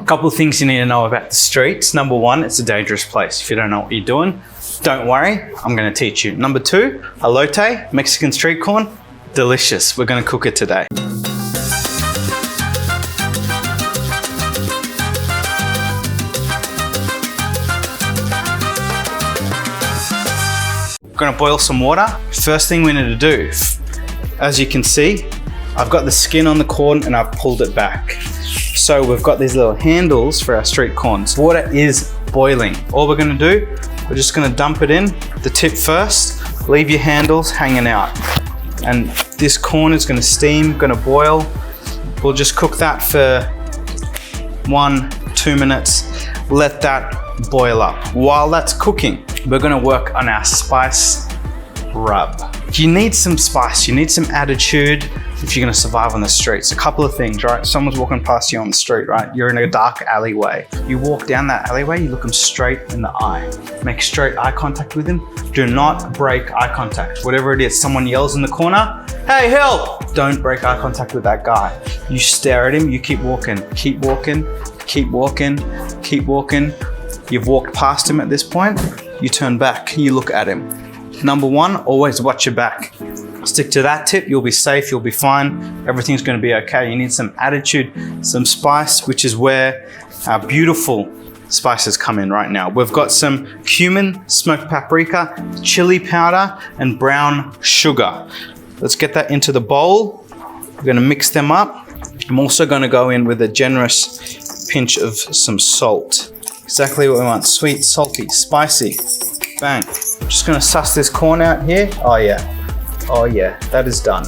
A couple of things you need to know about the streets. Number one, it's a dangerous place. If you don't know what you're doing, don't worry, I'm gonna teach you. Number two, elote, Mexican street corn, delicious. We're gonna cook it today. We're gonna boil some water. First thing we need to do, as you can see, I've got the skin on the corn and I've pulled it back. So we've got these little handles for our street corns. Water is boiling. All we're gonna do, we're just gonna dump it in, the tip first, leave your handles hanging out. And this corn is gonna steam, gonna boil. We'll just cook that for 1-2 minutes. Let that boil up. While that's cooking, we're gonna work on our spice rub. You need some spice, you need some attitude if you're gonna survive on the streets. A couple of things, right? Someone's walking past you on the street, right? You're in a dark alleyway. You walk down that alleyway, you look them straight in the eye. Make straight eye contact with them. Do not break eye contact. Whatever it is, someone yells in the corner, hey, help! Don't break eye contact with that guy. You stare at him, you keep walking, keep walking, keep walking, keep walking. You've walked past him at this point, you turn back, you look at him. Number one, always watch your back. Stick to that tip, you'll be safe, you'll be fine. Everything's gonna be okay. You need some attitude, some spice, which is where our beautiful spices come in right now. We've got some cumin, smoked paprika, chili powder, and brown sugar. Let's get that into the bowl. We're gonna mix them up. I'm also gonna go in with a generous pinch of some salt. Exactly what we want, sweet, salty, spicy, bang. I'm just gonna suss this corn out here. Oh yeah, that is done.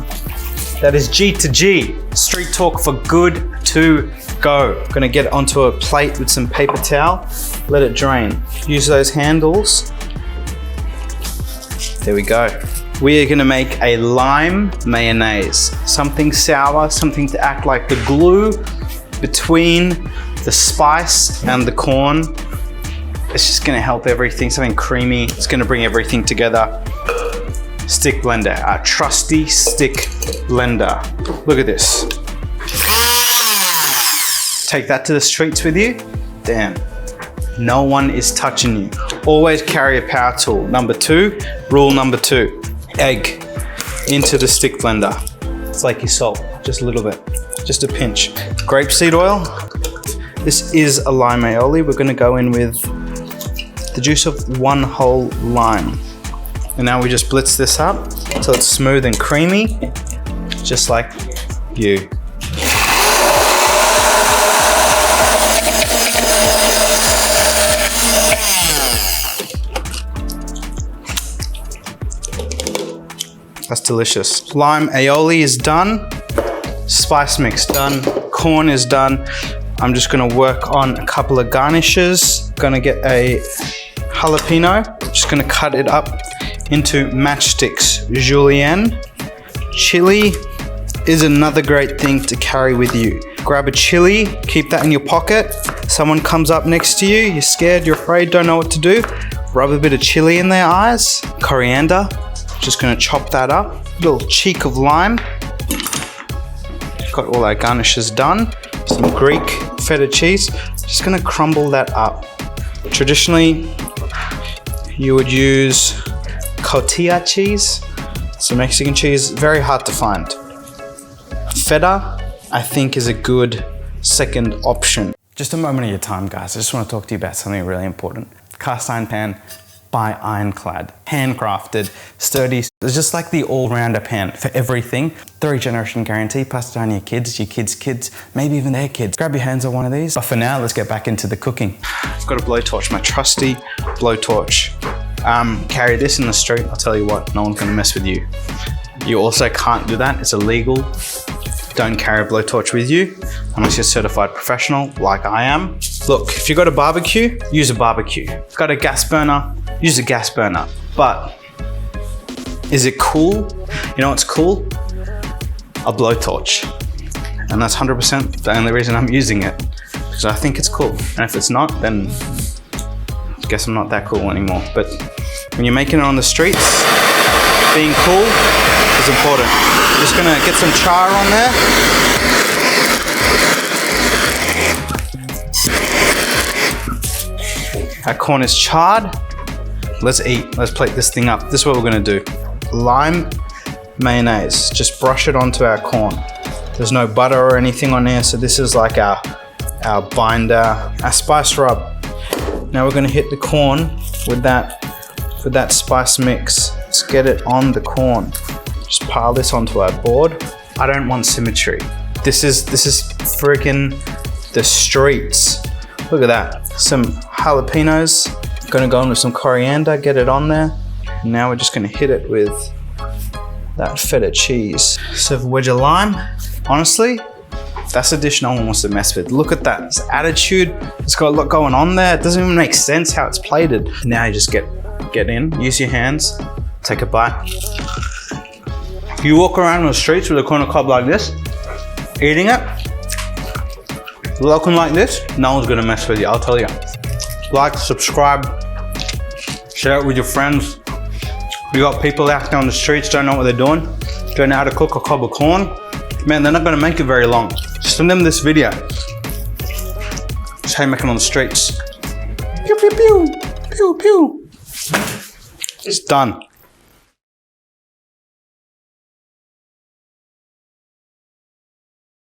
That is G to G, street talk for good to go. Gonna get it onto a plate with some paper towel, let it drain. Use those handles. There we go. We are gonna make a lime mayonnaise. Something sour, something to act like the glue between the spice and the corn. It's just gonna help everything, something creamy. It's gonna bring everything together. Stick blender, our trusty stick blender. Look at this. Take that to the streets with you. Damn, no one is touching you. Always carry a power tool. Number two, rule number two, egg into the stick blender. It's like your salt, just a little bit, just a pinch. Grapeseed oil. This is a lime aioli. We're gonna go in with the juice of one whole lime. And now we just blitz this up so it's smooth and creamy, just like you. That's delicious. Lime aioli is done. Spice mix done. Corn is done. I'm just gonna work on a couple of garnishes. Gonna get a jalapeno. Just gonna cut it up into matchsticks. Julienne. Chili is another great thing to carry with you. Grab a chili, keep that in your pocket. Someone comes up next to you, you're scared, you're afraid, don't know what to do. Rub a bit of chili in their eyes. Coriander. Just gonna chop that up. Little cheek of lime. Got all our garnishes done. Some Greek feta cheese. Just gonna crumble that up. Traditionally, you would use cotija cheese. It's a Mexican cheese, very hard to find. Feta, I think, is a good second option. Just a moment of your time, guys. I just want to talk to you about something really important. Cast iron pan by Ironclad. Handcrafted, sturdy. It's just like the all-rounder pan for everything. 3-generation guarantee, pass it down to your kids' kids, maybe even their kids. Grab your hands on one of these. But for now, let's get back into the cooking. I've got a blowtorch, my trusty blowtorch. Carry this in the street, I'll tell you what, no one's gonna mess with you. You also can't do that, it's illegal. Don't carry a blowtorch with you unless you're certified professional like I am. Look, if you've got a barbecue, use a barbecue. Got a gas burner, use a gas burner. But is it cool? You know what's cool? A blowtorch. And that's 100% the only reason I'm using it, because I think it's cool. And if it's not, then I guess I'm not that cool anymore. But when you're making it on the streets, being cool is important. I'm just gonna get some char on there. Our corn is charred. Let's eat. Let's plate this thing up. This is what we're gonna do. Lime mayonnaise. Just brush it onto our corn. There's no butter or anything on there, so this is like our binder, our spice rub. Now we're gonna hit the corn with that spice mix. Let's get it on the corn. Just pile this onto our board. I don't want symmetry. This is freaking the streets. Look at that. Some jalapenos. Gonna go in with some coriander, get it on there. And now we're just gonna hit it with that feta cheese. So a wedge of lime. Honestly, that's a dish no one wants to mess with. Look at that, it's attitude. It's got a lot going on there. It doesn't even make sense how it's plated. Now you just get in, use your hands, take a bite. You walk around on the streets with a corn cob like this, eating it, looking like this, no one's gonna mess with you, I'll tell you. Like, subscribe, share it with your friends. You got people out there on the streets, don't know what they're doing, don't know how to cook a cob of corn. Man, they're not gonna make it very long. Send them this video. Just how you make it on the streets. Pew, pew, pew, pew, pew. It's done.